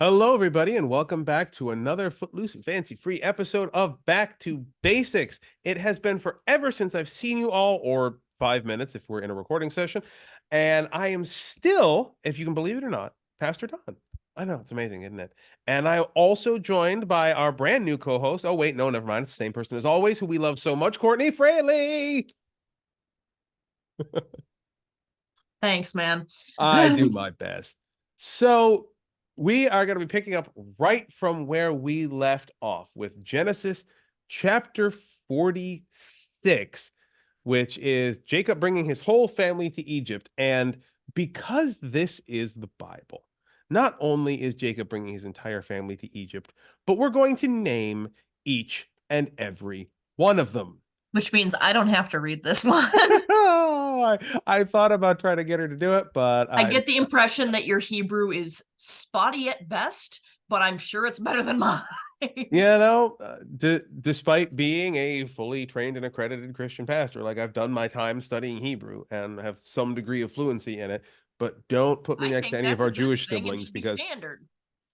Hello, everybody, and welcome back to another Footloose and Fancy Free episode of Back to Basics. It has been forever since I've seen you all, or 5 minutes if we're in a recording session, and I am still, if you can believe it or not, Pastor Don. I know, it's amazing, isn't it? And I'm also joined by our brand new co-host. Oh, wait, no, never mind. It's the same person as always, who we love so much, Courtney Fraley. Thanks, man. I do my best. So we are going to be picking up right from where we left off with Genesis chapter 46, which is Jacob bringing his whole family to Egypt. And because this is the Bible, not only is Jacob bringing his entire family to Egypt, but we're going to name each and every one of them. Which means I don't have to read this one. I thought about trying to get her to do it, but I get the impression that your Hebrew is spotty at best, but I'm sure it's better than mine. Despite being a fully trained and accredited Christian pastor, like I've done my time studying Hebrew and have some degree of fluency in it, but don't put me I next to think any of that's our a good Jewish thing and siblings should be because standard.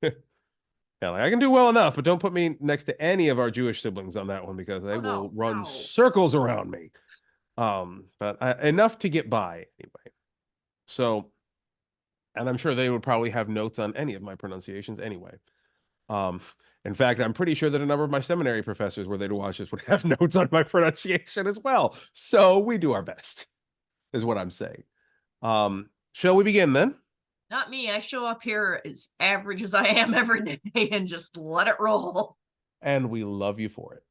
yeah, like I can do well enough, but don't put me next to any of our Jewish siblings on that one because they Oh will no, run no. circles around me. But enough to get by anyway. So, and I'm sure they would probably have notes on any of my pronunciations anyway. Um, in fact, I'm pretty sure that a number of my seminary professors, were they to watch this, would have notes on my pronunciation as well. So we do our best, is what I'm saying. Shall we begin then? Not me. I show up here as average as I am every day and just let it roll. And we love you for it.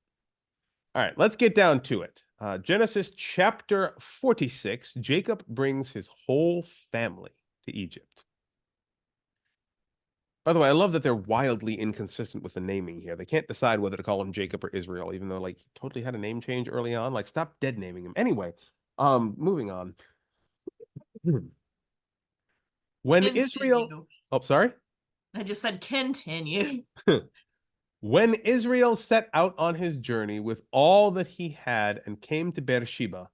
All right, let's get down to it. Genesis chapter 46, Jacob brings his whole family to Egypt. By the way, I love that they're wildly inconsistent with the naming here. They can't decide whether to call him Jacob or Israel, even though like he totally had a name change early on. Like, stop dead naming him. Anyway, moving on. When Israel, Continue. oh, sorry. I just said continue. When Israel set out on his journey with all that he had and came to Beersheba,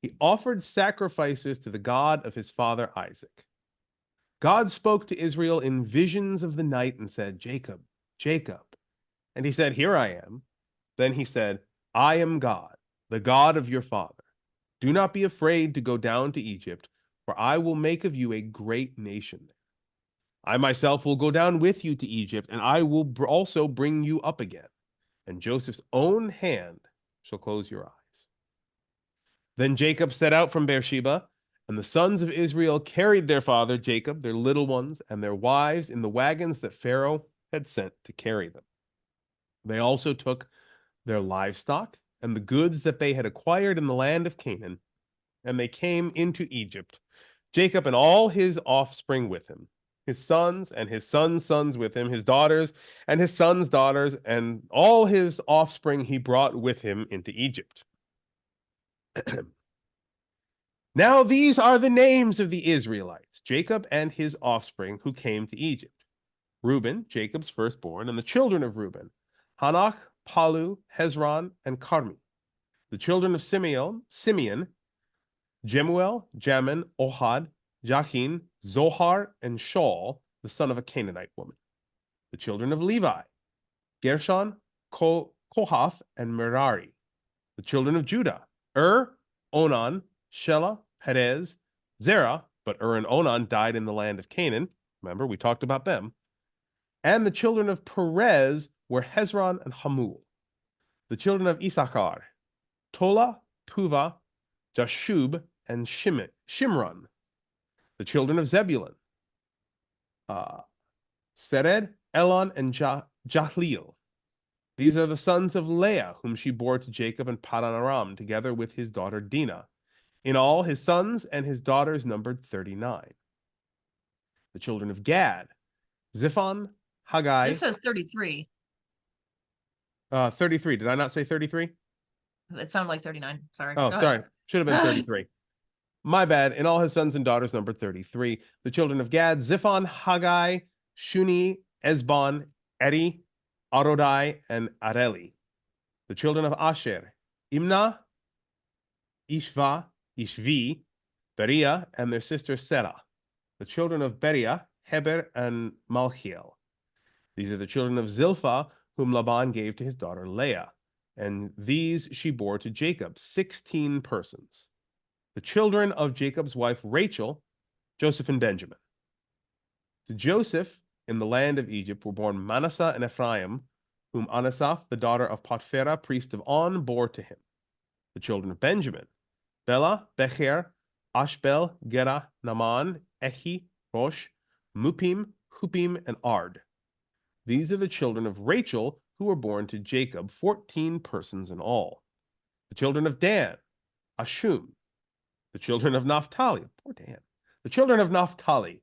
he offered sacrifices to the God of his father Isaac. God spoke to Israel in visions of the night and said, Jacob, Jacob. And he said, Here I am. Then he said, I am God, the God of your father. Do not be afraid to go down to Egypt, for I will make of you a great nation there. I myself will go down with you to Egypt, and I will also bring you up again, and Joseph's own hand shall close your eyes. Then Jacob set out from Beersheba, and the sons of Israel carried their father Jacob, their little ones, and their wives in the wagons that Pharaoh had sent to carry them. They also took their livestock and the goods that they had acquired in the land of Canaan, and they came into Egypt, Jacob and all his offspring with him, his sons and his sons' sons with him, his daughters and his sons' daughters, and all his offspring he brought with him into Egypt. Now these are the names of the Israelites, Jacob and his offspring who came to Egypt. Reuben, Jacob's firstborn, and the children of Reuben, Hanach, Palu, Hezron, and Carmi. The children of Simeon, Jemuel, Jamin, Ohad, Jachin, Zohar, and Shaul, the son of a Canaanite woman. The children of Levi, Gershon, Kohath, and Merari. The children of Judah, Onan, Shelah, Perez, Zerah, but and Onan died in the land of Canaan. Remember, we talked about them. And the children of Perez were Hezron and Hamul. The children of Issachar, Tola, Puva, Jashub, and Shimron. The children of Zebulun, Sered, Elon, and Jahleel. These are the sons of Leah, whom she bore to Jacob and Paddan Aram, together with his daughter Dinah. In all, his sons and his daughters numbered 39. The children of Gad, Ziphon, Haggai. This says 33. 33. Did I not say 33? It sounded like 39. Sorry. Oh, Go sorry. Should have been ahead. 33. My bad. In all, his sons and daughters numbered 33. The children of Gad, Ziphon, Haggai, Shuni, Esbon, Eri, Arodai, and Areli. The children of Asher, Imnah, Ishva, Ishvi, Beriah, and their sister Serah. The children of Beriah, Heber, and Malchiel. These are the children of Zilpah, whom Laban gave to his daughter Leah, and these she bore to Jacob, 16 persons. The children of Jacob's wife Rachel, Joseph and Benjamin. To Joseph in the land of Egypt were born Manasseh and Ephraim, whom Anasaph, the daughter of Potphera, priest of On, bore to him. The children of Benjamin, Bela, Becher, Ashbel, Gera, Naaman, Ehi, Rosh, Mupim, Hupim, and Ard. These are the children of Rachel, who were born to Jacob, 14 persons in all. The children of Dan, Ashum. The children of Naphtali, poor Dan. The children of Naphtali,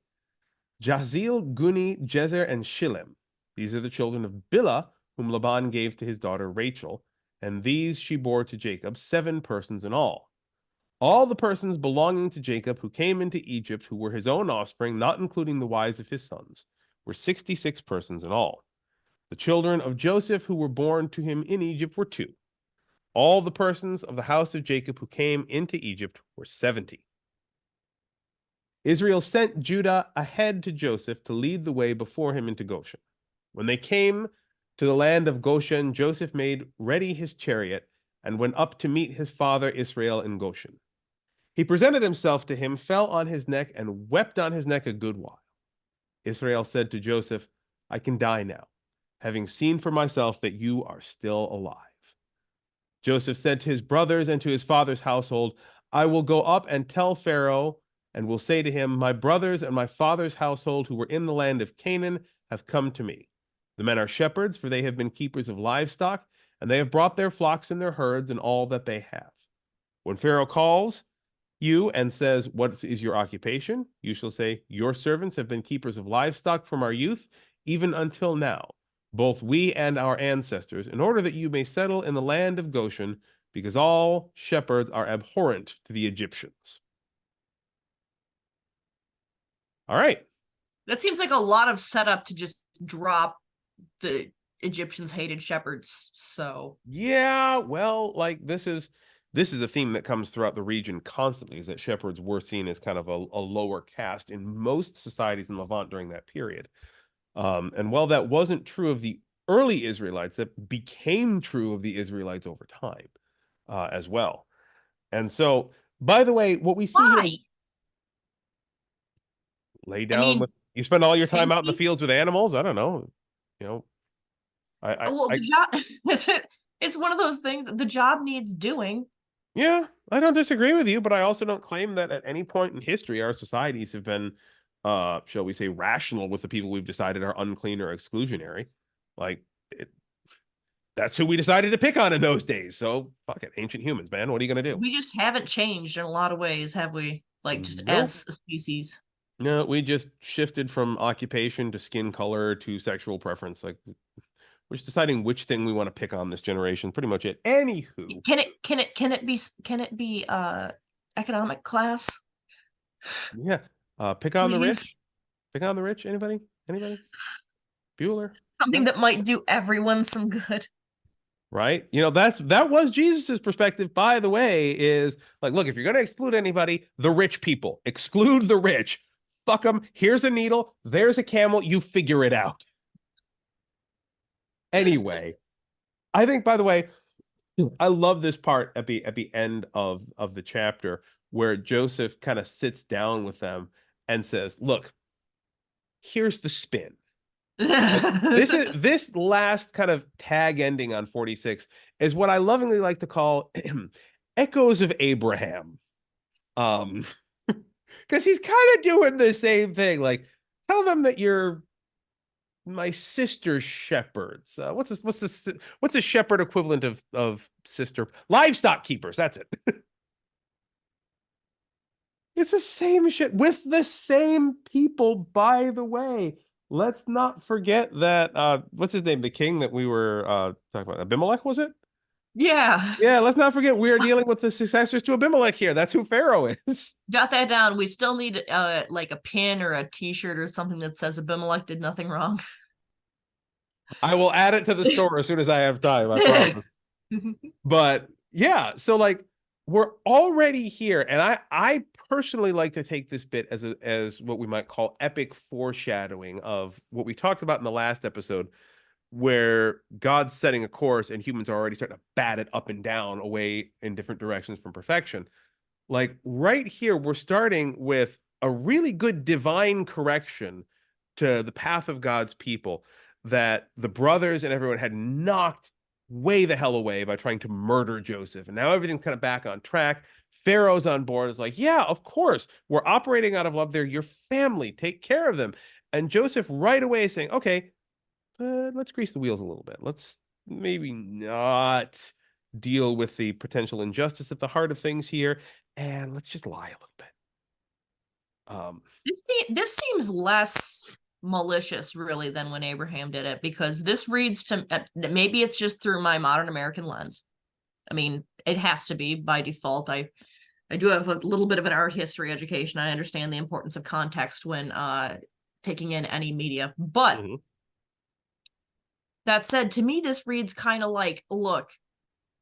Jahzeel, Guni, Jezer, and Shillem. These are the children of Bilhah, whom Laban gave to his daughter Rachel, and these she bore to Jacob, 7 persons in all. All the persons belonging to Jacob who came into Egypt, who were his own offspring, not including the wives of his sons, were 66 persons in all. The children of Joseph who were born to him in Egypt were 2. All the persons of the house of Jacob who came into Egypt were 70. Israel sent Judah ahead to Joseph to lead the way before him into Goshen. When they came to the land of Goshen, Joseph made ready his chariot and went up to meet his father Israel in Goshen. He presented himself to him, fell on his neck, and wept on his neck a good while. Israel said to Joseph, I can die now, having seen for myself that you are still alive. Joseph said to his brothers and to his father's household, I will go up and tell Pharaoh, and will say to him, my brothers and my father's household who were in the land of Canaan have come to me. The men are shepherds, for they have been keepers of livestock, and they have brought their flocks and their herds and all that they have. When Pharaoh calls you and says, what is your occupation? You shall say, your servants have been keepers of livestock from our youth, even until now, both we and our ancestors, in order that you may settle in the land of Goshen, because all shepherds are abhorrent to the Egyptians. All right. That seems like a lot of setup to just drop the Egyptians hated shepherds. So yeah, well, like this is a theme that comes throughout the region constantly, is that shepherds were seen as kind of a lower caste in most societies in Levant during that period. And while that wasn't true of the early Israelites, that became true of the Israelites over time as well. And so, by the way, what we see here, why? lay I down with, mean, you spend all your time out in the safety. fields with animals. I don't know, you know, Well, the job it's one of those things. The job needs doing. yeah, I don't disagree with you, but I also don't claim that at any point in history our societies have been, shall we say, rational with the people we've decided are unclean or exclusionary. Like, that's who we decided to pick on in those days. So, fuck it, ancient humans, man. What are you gonna do? We just haven't changed in a lot of ways, have we? Like just Nope. as a species. No, we just shifted from occupation to skin color to sexual preference. Like, we're just deciding which thing we want to pick on this generation. Pretty much it. Anywho, Can it be economic class? yeah. Pick on the Please. rich. Pick on the rich. Anybody? Anybody? Bueller? Something No? that might do everyone some good. Right? You know, that was Jesus's perspective, by the way, is like, look, if you're gonna exclude anybody, the rich people. Exclude the rich. Fuck them. Here's a needle. There's a camel. You figure it out. Anyway, I think, by the way, I love this part at the end of the chapter where Joseph kind of sits down with them and says, look, here's the spin. Like, this last kind of tag ending on 46 is what I lovingly like to call echoes of Abraham. Because he's kind of doing the same thing. Like, tell them that you're my sister's shepherds. What's the shepherd equivalent of sister? Livestock keepers. That's it. It's the same shit with the same people, by the way. Let's not forget that what's his name? The king that we were talking about. Abimelech, was it? Yeah. Yeah, let's not forget we are dealing with the successors to Abimelech here. That's who Pharaoh is. Jot that down. We still need like a pin or a t-shirt or something that says Abimelech did nothing wrong. I will add it to the store as soon as I have time, I promise. But yeah, so like we're already here, and I personally like to take this bit as what we might call epic foreshadowing of what we talked about in the last episode, where God's setting a course and humans are already starting to bat it up and down away in different directions from perfection. Like right here, we're starting with a really good divine correction to the path of God's people that the brothers and everyone had knocked way the hell away by trying to murder Joseph. And now everything's kind of back on track. Pharaoh's on board, is like, yeah, of course, we're operating out of love. They're your family. Take care of them. And Joseph right away is saying, okay, let's grease the wheels a little bit. Let's maybe not deal with the potential injustice at the heart of things here, and let's just lie a little bit. This seems less malicious, really, than when Abraham did it, because this reads to maybe it's just through my modern American lens. I mean, it has to be by default. I do have a little bit of an art history education. I understand the importance of context when taking in any media. But that said, to me, this reads kind of like, look,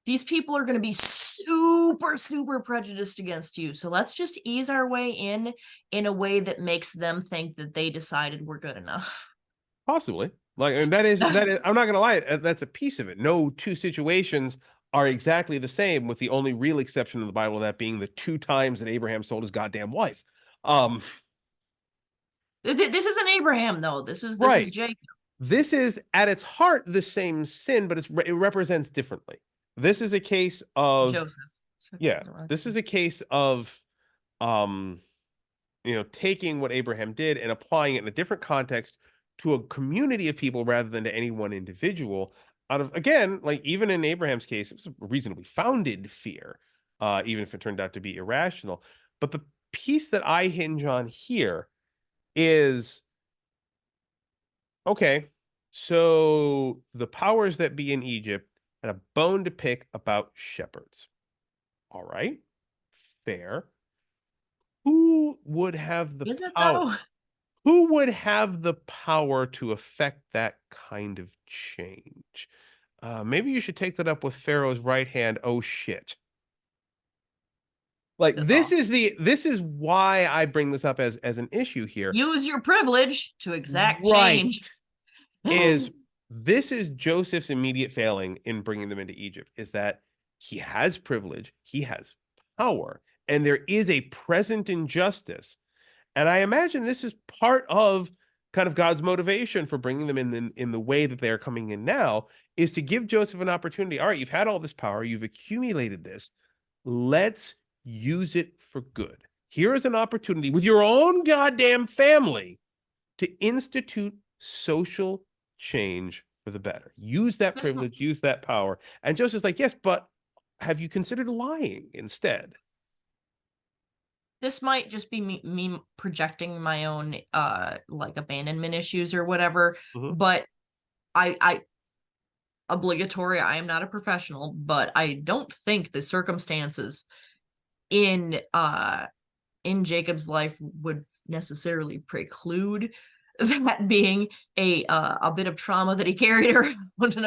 these people are going to be super, super prejudiced against you. So let's just ease our way in a way that makes them think that they decided we're good enough. Possibly. Like, and that is, I'm not going to lie, that's a piece of it. No two situations are exactly the same, with the only real exception in the Bible, that being the 2 times that Abraham sold his goddamn wife. This isn't Abraham, though. This is Right. Jacob. This is at its heart the same sin, but it represents differently. This is a case of Joseph. Yeah, this is a case of taking what Abraham did and applying it in a different context to a community of people rather than to any one individual. Out of, again, like even in Abraham's case, it was a reasonably founded fear, even if it turned out to be irrational. But the piece that I hinge on here is, okay, so the powers that be in Egypt had a bone to pick about shepherds. All right, fair. Who would have the Is it, power? though? Who would have the power to affect that kind of change? Maybe you should take that up with Pharaoh's right hand. Oh shit. Like That's all. this is why I bring this up as an issue here. Use your privilege to exact Right. change. Is this is Joseph's immediate failing in bringing them into Egypt, is that he has privilege, he has power, and there is a present injustice. And I imagine this is part of kind of God's motivation for bringing them in the way that they're coming in now, is to give Joseph an opportunity. All right, you've had all this power, you've accumulated this. Let's use it for good. Here is an opportunity with your own goddamn family to institute social change for the better. Use that privilege, use that power. And Joseph's like, yes, but have you considered lying instead? This might just be me projecting my own like abandonment issues or whatever, but I obligatory, I am not a professional, but I don't think the circumstances in Jacob's life would necessarily preclude that being a bit of trauma that he carried around an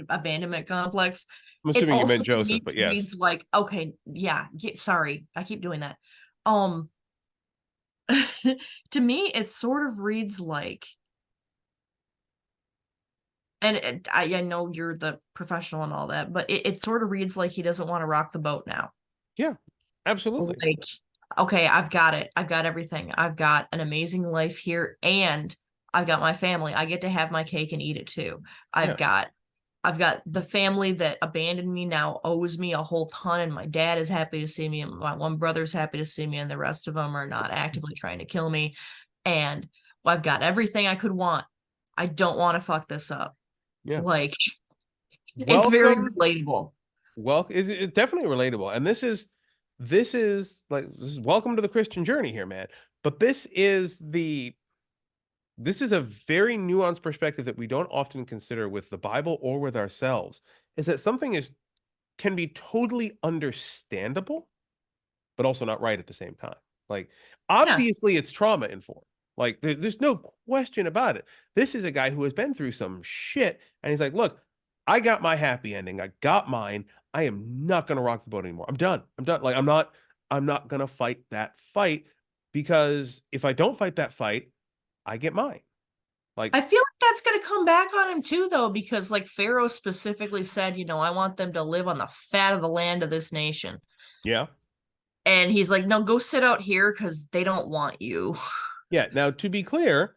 abandonment complex. I'm It assuming you also meant to Joseph, me but yes. reads like, okay, yeah, sorry, I keep doing that. To me, it sort of reads like, and I know you're the professional and all that, but it sort of reads like he doesn't want to rock the boat now. Yeah, absolutely. Like, okay, I've got it. I've got everything. I've got an amazing life here, and I've got my family. I get to have my cake and eat it too. I've got the family that abandoned me now owes me a whole ton, and my dad is happy to see me, and my one brother's happy to see me, and the rest of them are not actively trying to kill me. And I've got everything I could want. I don't want to fuck this up. Yeah. Like, it's very relatable. Well, it's definitely relatable. And this is welcome to the Christian journey here, man. But this is a very nuanced perspective that we don't often consider with the Bible or with ourselves, is that something can be totally understandable, but also not right at the same time. Like, obviously it's trauma informed. Like, there's no question about it. This is a guy who has been through some shit, and he's like, look, I got my happy ending. I got mine. I am not going to rock the boat anymore. I'm done. Like, I'm not I'm not going to fight that fight, because if I don't fight that fight, I get mine. Like, I feel like that's going to come back on him too, though, because like Pharaoh specifically said, I want them to live on the fat of the land of this nation. yeah. And he's like, no, go sit out here because they don't want you. Yeah. Now, to be clear,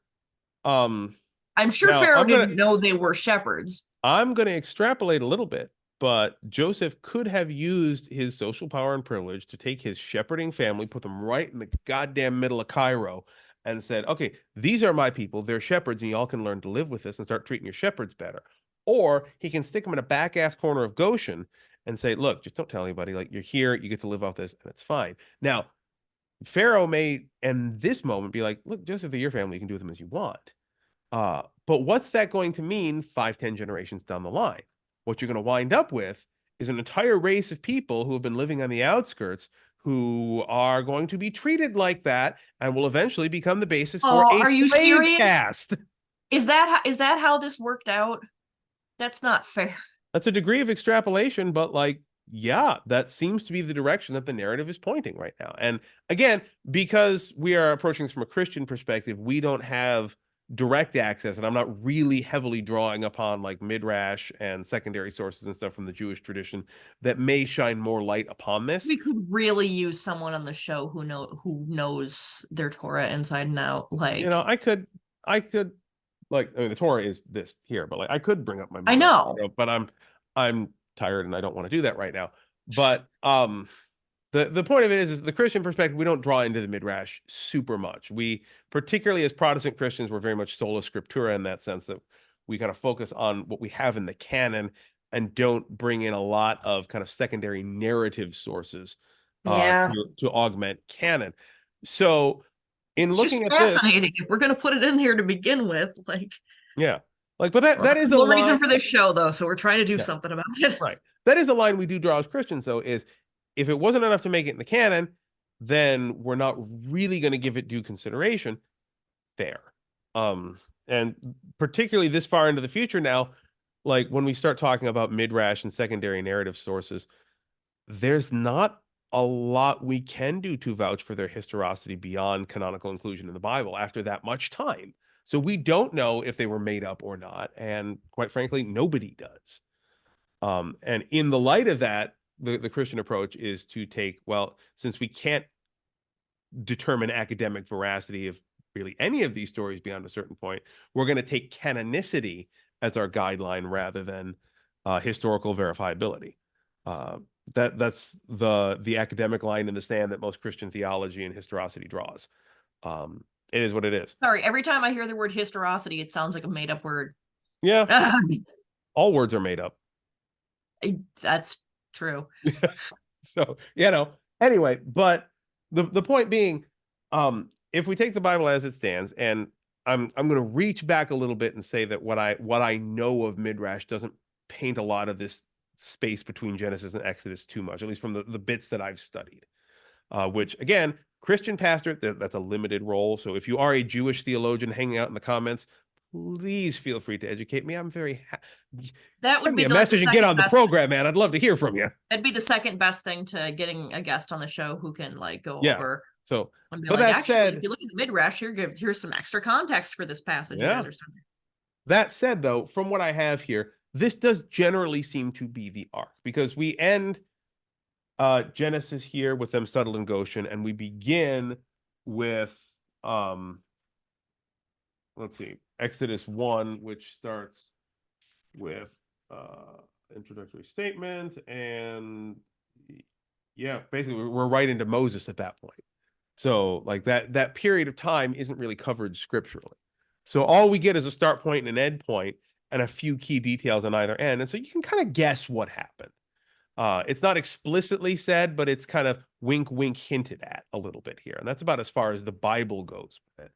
um, I'm sure now Pharaoh didn't know they were shepherds. I'm gonna extrapolate a little bit, but Joseph could have used his social power and privilege to take his shepherding family, put them right in the goddamn middle of Cairo, and said, "Okay, these are my people. They're shepherds, and y'all can learn to live with this and start treating your shepherds better." Or he can stick them in a back ass corner of Goshen and say, "Look, just don't tell anybody. Like, you're here, you get to live off this, and it's fine." Now, Pharaoh may, in this moment, be like, "Look, Joseph, they're your family. You can do with them as you want." But what's that going to mean 5, 10 generations down the line? What you're going to wind up with is an entire race of people who have been living on the outskirts, who are going to be treated like that and will eventually become the basis for Oh, a are you slave serious? caste. Is that how this worked out? That's not fair. That's a degree of extrapolation, but like, yeah, that seems to be the direction that the narrative is pointing right now. And again, because we are approaching this from a Christian perspective, we don't have direct access, and I'm not really heavily drawing upon like midrash and secondary sources and stuff from the Jewish tradition that may shine more light upon this. We could really use someone on the show who knows their Torah inside and out. You Like, know, I could like, I mean, the Torah is this here, but like I could bring up my I midrash, know. but I'm tired and I don't want to do that right now. But the point of it is the Christian perspective, we don't draw into the midrash super much. We, particularly as Protestant Christians, we're very much sola scriptura in that sense, that we kind of focus on what we have in the canon and don't bring in a lot of kind of secondary narrative sources Yeah. to augment canon. So in It's just looking at this, fascinating if we're going to put it in here to begin with. Like, yeah, like, but that that's is the a whole reason line. for this show, though. So we're trying to do Yeah, something about it. right. That is a line we do draw as Christians, though, is if it wasn't enough to make it in the canon, then we're not really going to give it due consideration. Fair. And particularly this far into the future now, like when we start talking about midrash and secondary narrative sources, there's not a lot we can do to vouch for their historicity beyond canonical inclusion in the Bible after that much time. So we don't know if they were made up or not, and quite frankly, nobody does. And in the light of that, the Christian approach is to take, well, since we can't determine academic veracity of really any of these stories beyond a certain point, we're going to take canonicity as our guideline rather than historical verifiability. Uh, that's the academic line in the sand that most Christian theology and historicity draws. It is what it is. Sorry, every time I hear the word historicity, it sounds like a made up word. Yeah, all words are made up. That's true. So, anyway, but the point being, if we take the Bible as it stands, and I'm going to reach back a little bit and say that what I know of midrash doesn't paint a lot of this space between Genesis and Exodus too much, at least from the bits that I've studied. Which again, Christian pastor, that's a limited role. So if you are a Jewish theologian hanging out in the comments, please feel free to educate me. I'm very That send would me be a like the message and get second on the best. program, man. I'd love to hear from you. That'd be the second best thing to getting a guest on the show who can like go Yeah. over So, and be but like, that actually, if said, you look at the midrash, here's some extra context for this passage you yeah. guys are studying. That said, though, from what I have here, this does generally seem to be the arc, because we end Genesis here with them settled in Goshen, and we begin with let's see, Exodus 1, which starts with introductory statement, and yeah, basically we're right into Moses at that point. So like that period of time isn't really covered scripturally. So all we get is a start point and an end point and a few key details on either end. And so you can kind of guess what happened. It's not explicitly said, but it's kind of wink, wink hinted at a little bit here. And that's about as far as the Bible goes with it.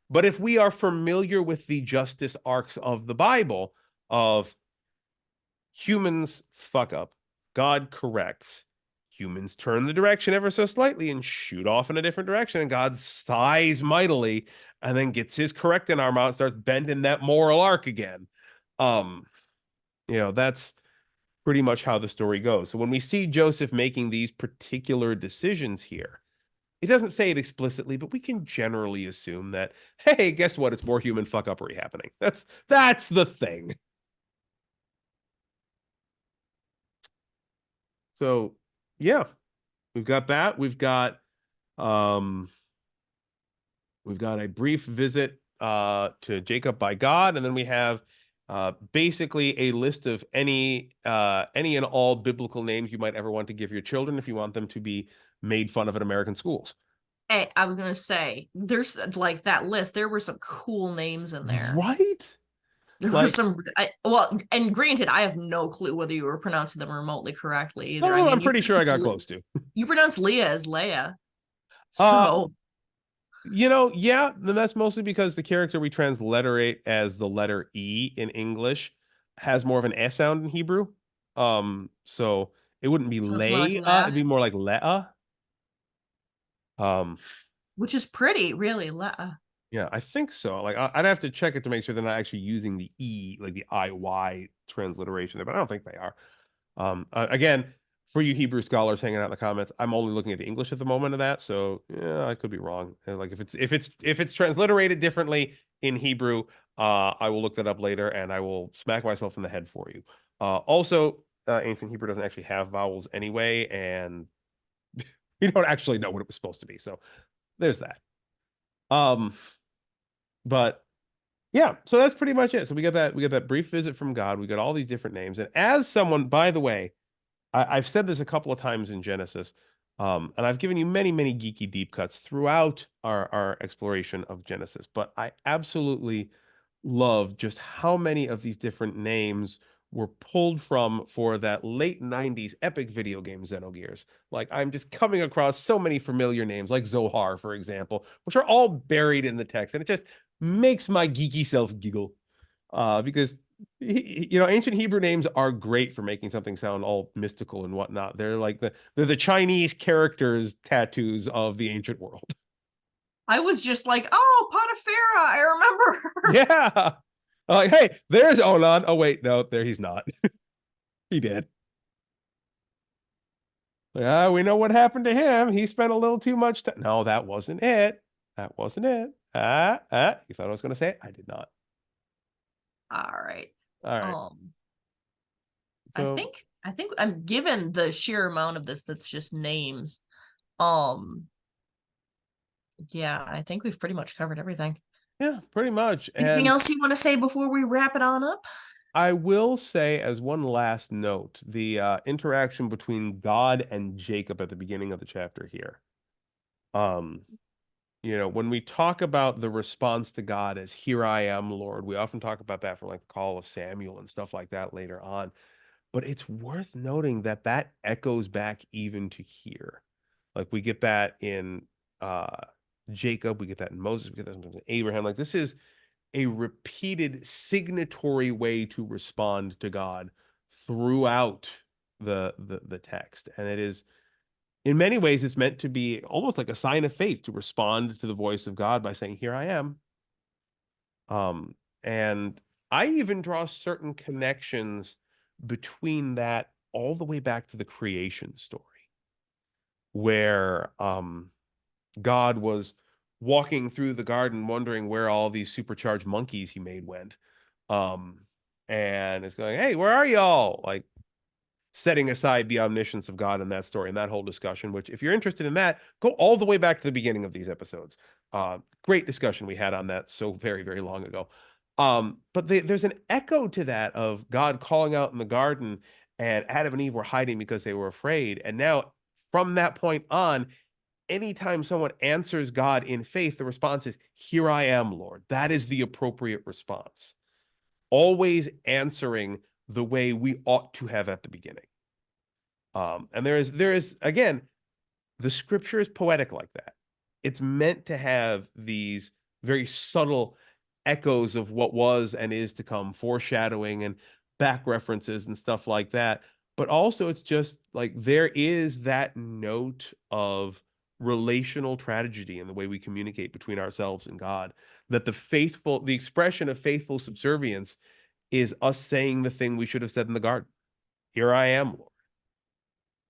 But if we are familiar with the justice arcs of the Bible, of humans fuck up, God corrects, humans turn the direction ever so slightly and shoot off in a different direction, and God sighs mightily and then gets his correcting arm out and starts bending that moral arc again. Um, that's pretty much how the story goes. So when we see Joseph making these particular decisions here, it doesn't say it explicitly, but we can generally assume that, hey, guess what? It's more human fuck-uppery happening. That's the thing. So yeah, we've got that. Um we've got a brief visit to Jacob by God, and then we have basically a list of any and all biblical names you might ever want to give your children if you want them to be made fun of at American schools. Hey, I was gonna say, there's like that list. There were some cool names in there. Right? There were Like, some, well, and granted, I have no clue whether you were pronouncing them remotely correctly either. I oh, I'm mean, pretty sure I got close to. You pronounce Leah as Leia, Uh, so yeah, then that's mostly because the character we transliterate as the letter E in English has more of an S sound in Hebrew. So it wouldn't be so it's more like Leia, it'd Leia, be more like Leah. Um, which is pretty, really. Leia. yeah, I think so. Like I'd have to check it to make sure they're not actually using the E, like the IY transliteration there, but I don't think they are. Again, for you Hebrew scholars hanging out in the comments, I'm only looking at the English at the moment of that, so yeah, I could be wrong. Like if it's transliterated differently in Hebrew, I will look that up later and I will smack myself in the head for you. Also, ancient Hebrew doesn't actually have vowels anyway, and we don't actually know what it was supposed to be. So there's that. Um, but yeah, so that's pretty much it. So we got that brief visit from God. We got all these different names, and as someone, by the way, I've said this a couple of times in Genesis, and I've given you many, many geeky deep cuts throughout our exploration of Genesis, but I absolutely love just how many of these different names were pulled from for that late 90s epic video game Xenogears. Like, I'm just coming across so many familiar names, like Zohar, for example, which are all buried in the text, and it just makes my geeky self giggle. Because ancient Hebrew names are great for making something sound all mystical and whatnot. They're the Chinese characters tattoos of the ancient world. I was just like, oh, Potipharah, I remember her. Yeah. Like, hey, there's Onan. Oh, wait, no, there he's not. He did. Yeah, we know what happened to him. He spent a little too much time. No, that wasn't it. That wasn't it. You thought I was going to say it? I did not. All right. All right. Um, I So, think I think I'm given the sheer amount of this that's just names. Um, yeah, I think we've pretty much covered everything. yeah, pretty much. Anything And else you want to say before we wrap it on up? I will say, as one last note, the interaction between God and Jacob at the beginning of the chapter here. Um, when we talk about the response to God as "Here I am, Lord," we often talk about that from like the call of Samuel and stuff like that later on. But it's worth noting that that echoes back even to here. Like we get that in uh Jacob, we get that in Moses, we get that sometimes in Abraham. Like this is a repeated signatory way to respond to God throughout the text. And it is in many ways it's meant to be almost like a sign of faith to respond to the voice of God by saying, "Here I am." And I even draw certain connections between that all the way back to the creation story, where God was walking through the garden wondering where all these supercharged monkeys he made went. Um, and it's going, "Hey, where are y'all?" Like setting aside the omniscience of God in that story and that whole discussion, which if you're interested in that, go all the way back to the beginning of these episodes. Great discussion we had on that so very, very long ago. But there's an echo to that of God calling out in the garden and Adam and Eve were hiding because they were afraid. And now from that point on, anytime someone answers God in faith, the response is, "Here I am, Lord." That is the appropriate response. Always answering the way we ought to have at the beginning. And there is again, the scripture is poetic like that. It's meant to have these very subtle echoes of what was and is to come, foreshadowing and back references and stuff like that. But also, it's just like there is that note of relational tragedy in the way we communicate between ourselves and God. That the expression of faithful subservience is us saying the thing we should have said in the garden. Here I am, Lord.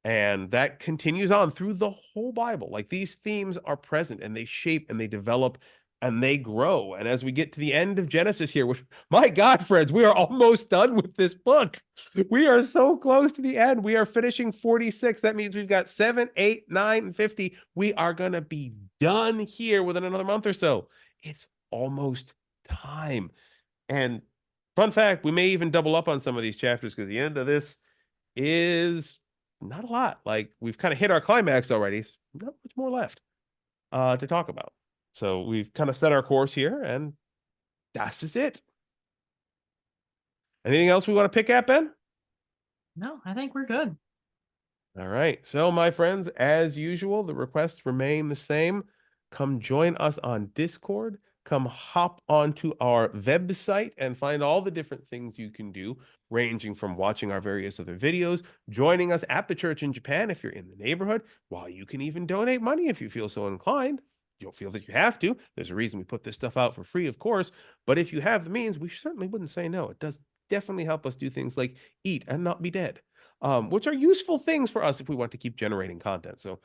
And that continues on through the whole Bible. Like these themes are present and they shape and they develop and they grow. And as we get to the end of Genesis here, which, my God, friends, we are almost done with this book. We are so close to the end. We are finishing 46. That means we've got 7, 8, 9, and 50. We are going to be done here within another month or so. It's almost time. And fun fact, we may even double up on some of these chapters because the end of this is not a lot. Like we've kind of hit our climax already. Not much more left to talk about. So we've kind of set our course here, and that's is it. Anything else we want to pick at, Ben? No, I think we're good. All right. So, my friends, as usual, the requests remain the same. Come join us on Discord. Come hop onto our website and find all the different things you can do, ranging from watching our various other videos, joining us at the church in Japan if you're in the neighborhood, while you can even donate money if you feel so inclined. You don't feel that you have to. There's a reason we put this stuff out for free, of course. But if you have the means, we certainly wouldn't say no. It does definitely help us do things like eat and not be dead, which are useful things for us if we want to keep generating content. So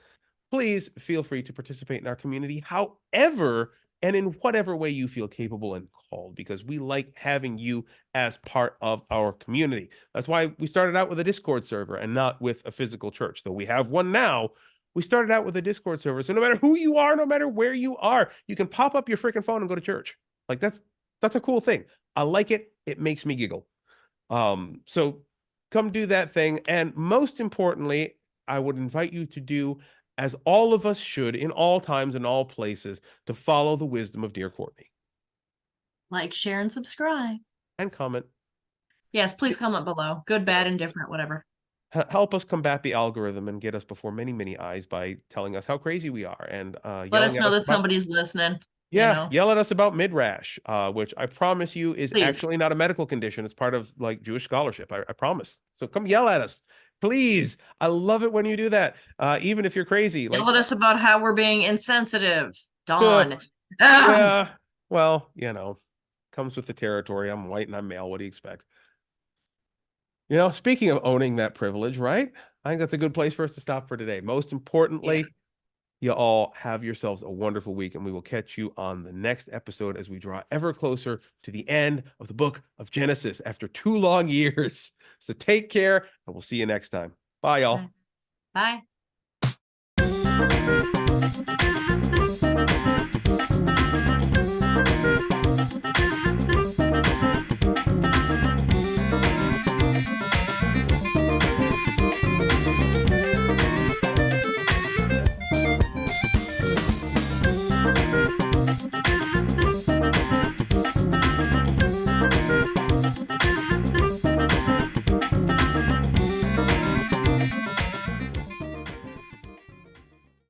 please feel free to participate in our community, however and in whatever way you feel capable and called, because we like having you as part of our community. That's why we started out with a Discord server and not with a physical church, though we have one now. We started out with a Discord server. So no matter who you are, no matter where you are, you can pop up your freaking phone and go to church. Like that's a cool thing. I like it. It makes me giggle. So come do that thing. And most importantly, I would invite you to do as all of us should in all times and all places, to follow the wisdom of dear Courtney. Like, share, and subscribe. And comment. Yes, please comment below. Good, bad, indifferent, whatever. Help us combat the algorithm and get us before many, many eyes by telling us how crazy we are and let us know that about, somebody's listening. Yeah, you know? Yell at us about midrash, which I promise you is Please. actually not a medical condition. It's part of like Jewish scholarship. I promise. So come yell at us. Please. I love it when you do that. Even if you're crazy. Yell at us about how we're being insensitive. Dawn. Yeah. Well, comes with the territory. I'm white and I'm male. What do you expect? Speaking of owning that privilege, right? I think that's a good place for us to stop for today. Most importantly, you all have yourselves a wonderful week, and we will catch you on the next episode as we draw ever closer to the end of the book of Genesis after 2 long years. So take care, and we'll see you next time. Bye, y'all. Bye.